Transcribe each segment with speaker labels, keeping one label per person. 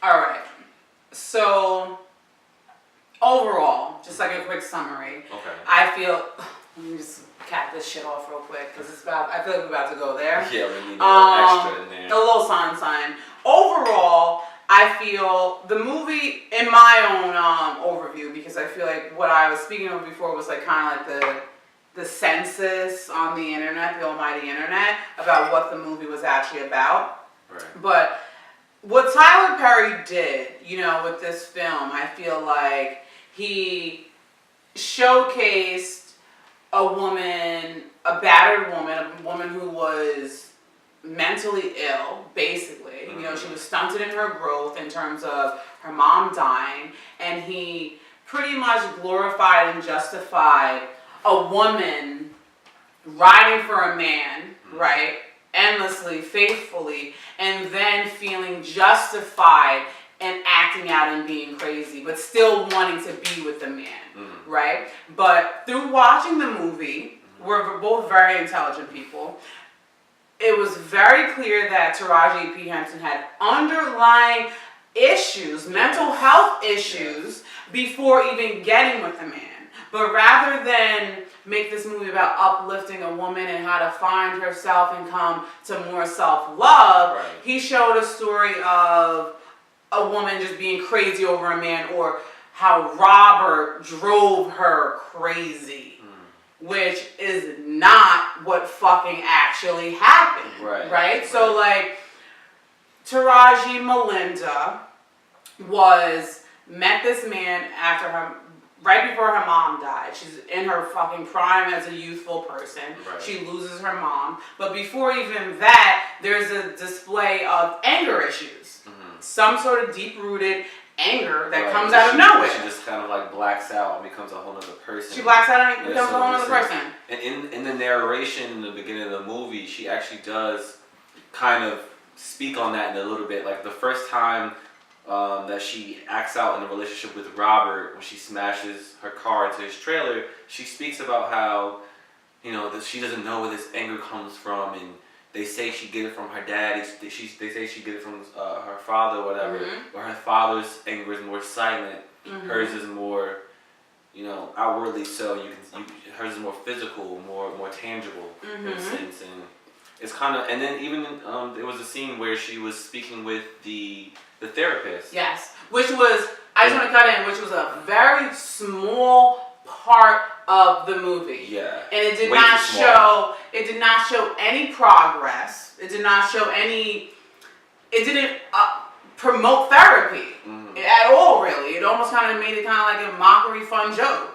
Speaker 1: All right. So, overall, just like a quick summary.
Speaker 2: Okay.
Speaker 1: I feel. Let me just cap this shit off real quick because it's about. I feel like we're about to go there.
Speaker 2: Yeah, we need a little extra in there.
Speaker 1: A little sign. Overall, I feel the movie, in my own overview, because I feel like what I was speaking of before was like kind of like the census on the internet, the almighty internet, about what the movie was actually about.
Speaker 2: Right.
Speaker 1: But what Tyler Perry did, with this film, I feel like he showcased a woman, a battered woman, a woman who was mentally ill, basically. She was stunted in her growth in terms of her mom dying, and he pretty much glorified and justified a woman riding for a man, right, endlessly, faithfully, and then feeling justified and acting out and being crazy, but still wanting to be with the man, right? But through watching the movie, we're both very intelligent people, it was very clear that Taraji P. Henson had underlying issues, mental health issues, before even getting with the man. But rather than make this movie about uplifting a woman and how to find herself and come to more self-love, he showed a story of a woman just being crazy over a man, or how Robert drove her crazy. Which is not what fucking actually happened, right? So, like, Taraji Melinda met this man right before her mom died. She's in her fucking prime as a youthful person. She loses her mom. But before even that, there's a display of anger issues. Some sort of deep-rooted anger that comes out of nowhere.
Speaker 2: She just kind of like blacks out and becomes a whole other person.
Speaker 1: She blacks out and becomes a whole other person.
Speaker 2: And in the narration in the beginning of the movie, she actually does kind of speak on that in a little bit. Like the first time that she acts out in a relationship with Robert, when she smashes her car into his trailer, she speaks about how, that she doesn't know where this anger comes from, and they say she get it from her dad. They say she get it from her father, or whatever. Or her father's anger is more silent. Hers is more, outwardly so. Hers is more physical, more tangible in a sense. And it's kind of, and then even there was a scene where she was speaking with the therapist.
Speaker 1: Yes, which was, I just want to cut in, which was a very small part of the movie.
Speaker 2: Yeah.
Speaker 1: And it did not show any progress. It did not show it didn't promote therapy at all, really. It almost kind of made it kind of like a mockery fun joke.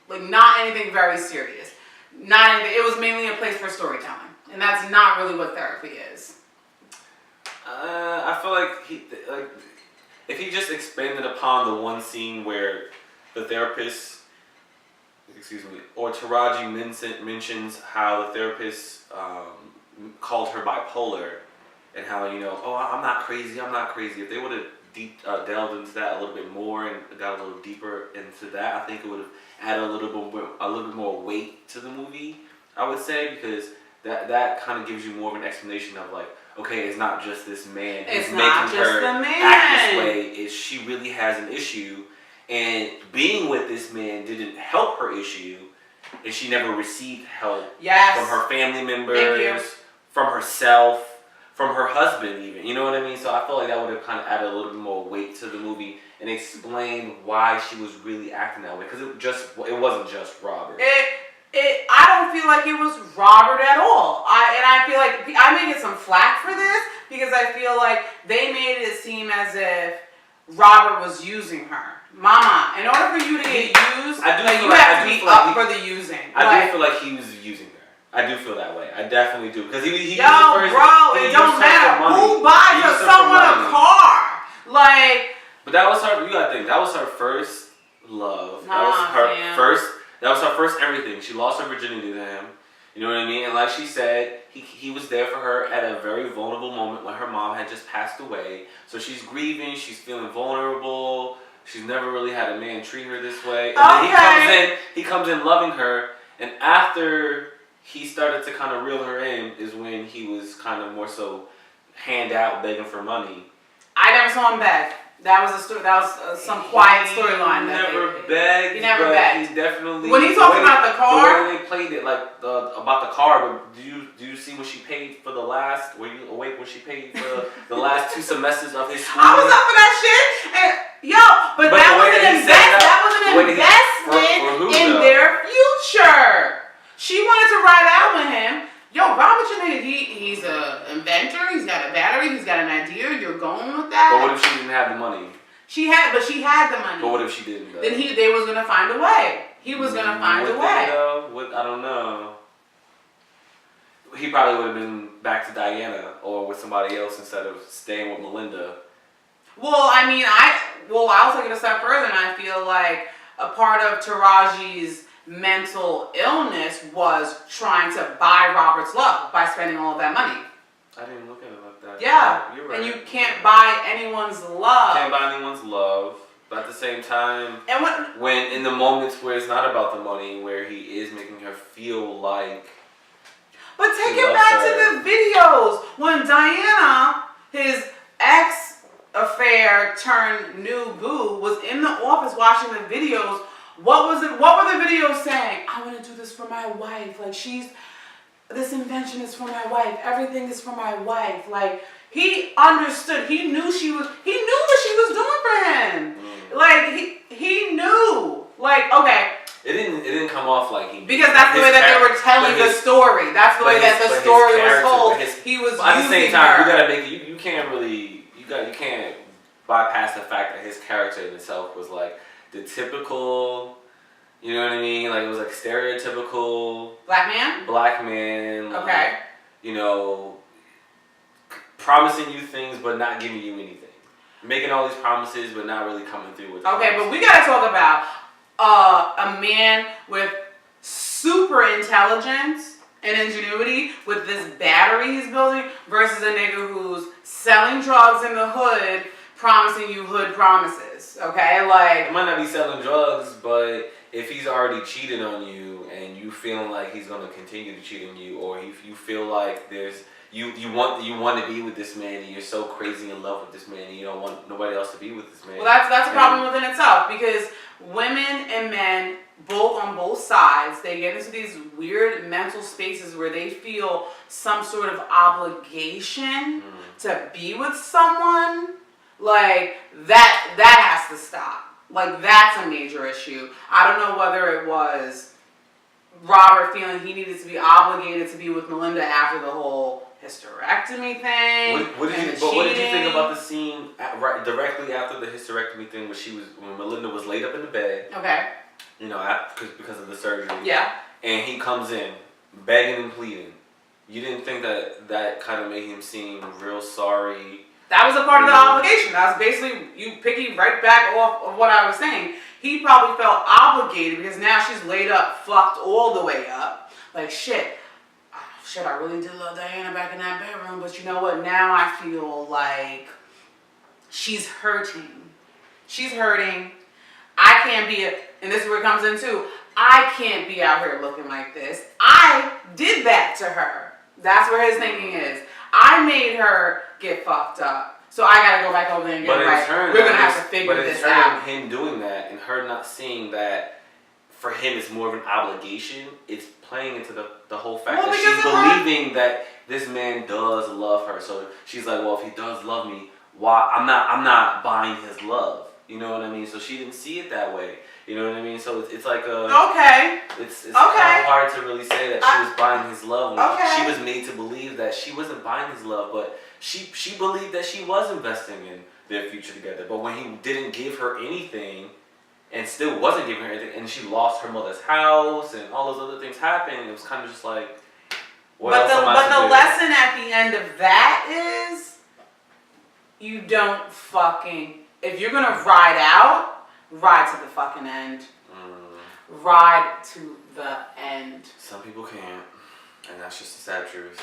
Speaker 1: Like not anything very serious. Not anything. It was mainly a place for storytelling. And that's not really what therapy is.
Speaker 2: I feel like if he just expanded upon the one scene where the therapist, or Taraji mentions how the therapist called her bipolar, and how, I'm not crazy. If they would have delved into that a little bit more and got a little deeper into that, I think it would have added a little bit more weight to the movie, I would say, because that kind of gives you more of an explanation of like, okay, it's not just this man who's making her act this way. She really has an issue. And being with this man didn't help her issue, and she never received help from her family members, from herself, from her husband even. You know what I mean? So I feel like that would have kind of added a little bit more weight to the movie and explained why she was really acting that way. Because it wasn't just Robert.
Speaker 1: I don't feel like it was Robert at all. I feel like I may get some flack for this because I feel like they made it seem as if Robert was using her. Mama, in order for you to get used, you have to be up for the using.
Speaker 2: I do feel like he was using her. I do feel that way. I definitely do. Because he
Speaker 1: it don't matter who buys someone a car.
Speaker 2: But that was her, you gotta think, that was her first love. That was her first everything. She lost her virginity to him. You know what I mean? And like she said, he was there for her at a very vulnerable moment when her mom had just passed away. So she's grieving, she's feeling vulnerable. She's never really had a man treat her this way. And then he comes in loving her, and after he started to kind of reel her in is when he was kind of more so hand out begging for money.
Speaker 1: I never saw him beg. That was a story. That was some quiet storyline.
Speaker 2: He never begged.
Speaker 1: He never begged.
Speaker 2: He definitely.
Speaker 1: When he talked about the car,
Speaker 2: the way they played it, like about the car. But do you see what she paid for the last? Were you awake when she paid for the last 2 semesters of his school?
Speaker 1: I was up for that shit. And but that was an investment in their future. She wanted to ride out with him. Yo, Robert, he's an inventor. He's got a battery. He's got an idea. You're going with that.
Speaker 2: But what if she didn't have the money?
Speaker 1: She had the money.
Speaker 2: But what if she didn't?
Speaker 1: Then they was gonna find a way. He was gonna find a way.
Speaker 2: I don't know. He probably would have been back to Diana or with somebody else instead of staying with Melinda.
Speaker 1: Well, I mean, I'll take it a step further, and I feel like a part of Taraji's mental illness was trying to buy Robert's love by spending all of that money.
Speaker 2: I didn't look at it like that.
Speaker 1: Yeah,
Speaker 2: you're right.
Speaker 1: And you can't buy anyone's love.
Speaker 2: Can't buy anyone's love, but at the same time, when in the moments where it's not about the money, where he is making her feel like.
Speaker 1: But take it back to the videos when Diana, his ex-affair turned new boo, was in the office watching the videos. What were the videos saying? I want to do this for my wife. Like this invention is for my wife. Everything is for my wife. Like he understood. He knew what she was doing for him. Like he knew. Like okay.
Speaker 2: It didn't come off like he.
Speaker 1: Because that's the way that they were telling the story. That's the way that the story was told. He was
Speaker 2: at the same time,
Speaker 1: her.
Speaker 2: you gotta make it. You can't really. You can't bypass the fact that his character in itself was like the typical, you know what I mean? Like it was like stereotypical
Speaker 1: black man.
Speaker 2: Like,
Speaker 1: okay.
Speaker 2: You know, promising you things but not giving you anything, making all these promises but not really coming through with.
Speaker 1: Okay, but we gotta talk about a man with super intelligence and ingenuity with this battery he's building versus a nigga who's selling drugs in the hood, promising you hood promises. Okay, like
Speaker 2: it might not be selling drugs, but if he's already cheated on you and you feeling like he's gonna continue to cheat on you, or if you feel like there's you want to be with this man and you're so crazy in love with this man and you don't want nobody else to be with this man.
Speaker 1: Well, that's a problem within itself because women and men, both on both sides, they get into these weird mental spaces where they feel some sort of obligation to be with someone. Like that has to stop. Like that's a major issue. I don't know whether it was Robert feeling he needed to be obligated to be with Melinda after the whole hysterectomy thing.
Speaker 2: What did you think about the scene directly after the hysterectomy thing when Melinda was laid up in the bed?
Speaker 1: Okay.
Speaker 2: You know, because of the surgery.
Speaker 1: Yeah.
Speaker 2: And he comes in, begging and pleading. You didn't think that kind of made him seem real sorry?
Speaker 1: That was a part of the obligation. That was basically, you piggy right back off of what I was saying. He probably felt obligated because now she's laid up, fucked all the way up. Like, shit, I really did love Diana back in that bedroom, but you know what? Now I feel like she's hurting. She's hurting. I can't be, and this is where it comes in too, I can't be out here looking like this. I did that to her. That's where his thinking is. I made her get fucked up. So I gotta go back over there and get it right. We're gonna have to figure this out.
Speaker 2: But in turn, him doing that and her not seeing that for him it's more of an obligation, it's playing into the whole fact that she's believing that this man does love her. So she's like, well, if he does love me, why I'm not buying his love. You know what I mean? So she didn't see it that way. You know what I mean? So it's like a It's kind of hard to really say that she was buying his love. She was made to believe that she wasn't buying his love, but she believed that she was investing in their future together. But when he didn't give her anything, and still wasn't giving her anything, and she lost her mother's house, and all those other things happened, it was kind of just like, what else am I to do?
Speaker 1: But the lesson at the end of that is, you don't fucking, if you're gonna ride to the fucking end. Ride to the end.
Speaker 2: Some people can't, and that's just the sad truth.